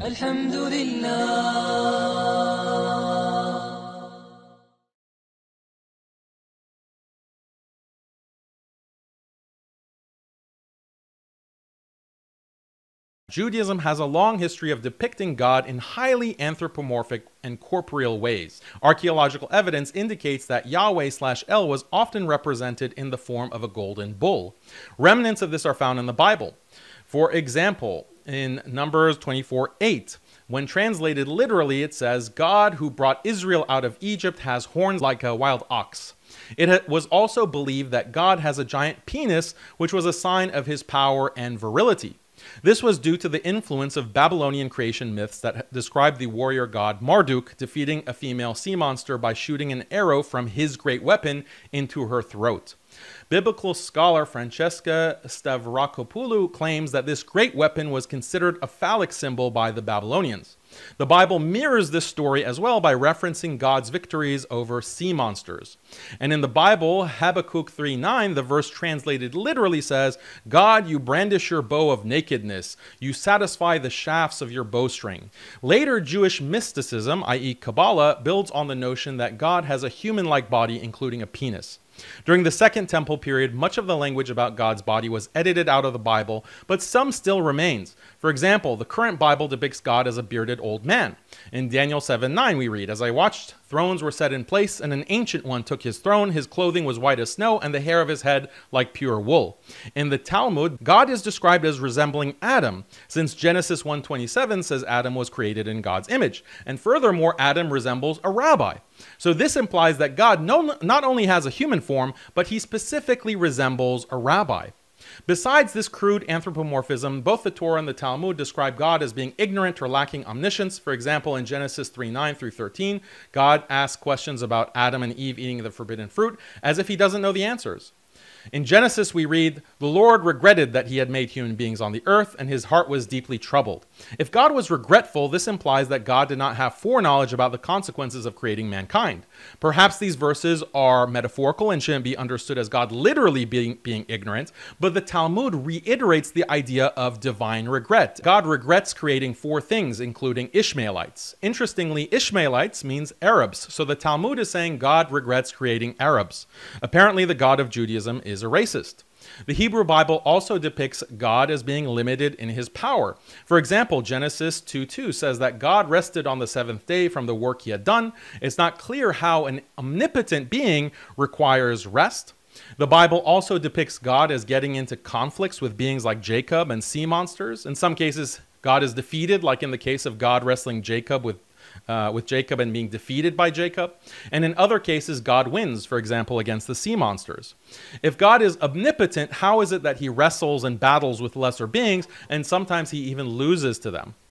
الحمد لله. Judaism has a long history of depicting God in highly anthropomorphic and corporeal ways. Archaeological evidence indicates that Yahweh/El was often represented in the form of a golden bull. Remnants of this are found in the Bible. For example, in Numbers 24:8, when translated literally, it says, "God who brought Israel out of Egypt has horns like a wild ox." It was also believed that God has a giant penis, which was a sign of his power and virility. This was due to the influence of Babylonian creation myths that describe the warrior god Marduk defeating a female sea monster by shooting an arrow from his great weapon into her throat. Biblical scholar Francesca Stavrakopoulou claims that this great weapon was considered a phallic symbol by the Babylonians. The Bible mirrors this story as well by referencing God's victories over sea monsters. And in the Bible, Habakkuk 3:9, the verse translated literally says, "God, you brandish your bow of nakedness. You satisfy the shafts of your bowstring." Later Jewish mysticism, i.e. Kabbalah, builds on the notion that God has a human-like body, including a penis. During the Second Temple period, much of the language about God's body was edited out of the Bible, but some still remains. For example, the current Bible depicts God as a bearded old man. In Daniel 7:9 we read, "As I watched, thrones were set in place, and an ancient one took his throne. His clothing was white as snow, and the hair of his head like pure wool." In the Talmud, God is described as resembling Adam, since Genesis 1:27 says Adam was created in God's image. And furthermore, Adam resembles a rabbi. So this implies that God not only has a human form, but he specifically resembles a rabbi. Besides this crude anthropomorphism, both the Torah and the Talmud describe God as being ignorant or lacking omniscience. For example, in Genesis 3:9 through 13, God asks questions about Adam and Eve eating the forbidden fruit as if he doesn't know the answers. In Genesis, we read, "The Lord regretted that he had made human beings on the earth, and his heart was deeply troubled." If God was regretful, this implies that God did not have foreknowledge about the consequences of creating mankind. Perhaps these verses are metaphorical and shouldn't be understood as God literally being ignorant, but the Talmud reiterates the idea of divine regret. God regrets creating four things, including Ishmaelites. Interestingly, Ishmaelites means Arabs, so the Talmud is saying God regrets creating Arabs. Apparently, the God of Judaism is a racist. The Hebrew Bible also depicts God as being limited in his power. For example, Genesis 2:2 says that God rested on the seventh day from the work he had done. It's not clear how an omnipotent being requires rest. The Bible also depicts God as getting into conflicts with beings like Jacob and sea monsters. In some cases, God is defeated, like in the case of God wrestling Jacob with Jacob and being defeated by Jacob. And in other cases, God wins, for example, against the sea monsters. If God is omnipotent, how is it that he wrestles and battles with lesser beings, and sometimes he even loses to them?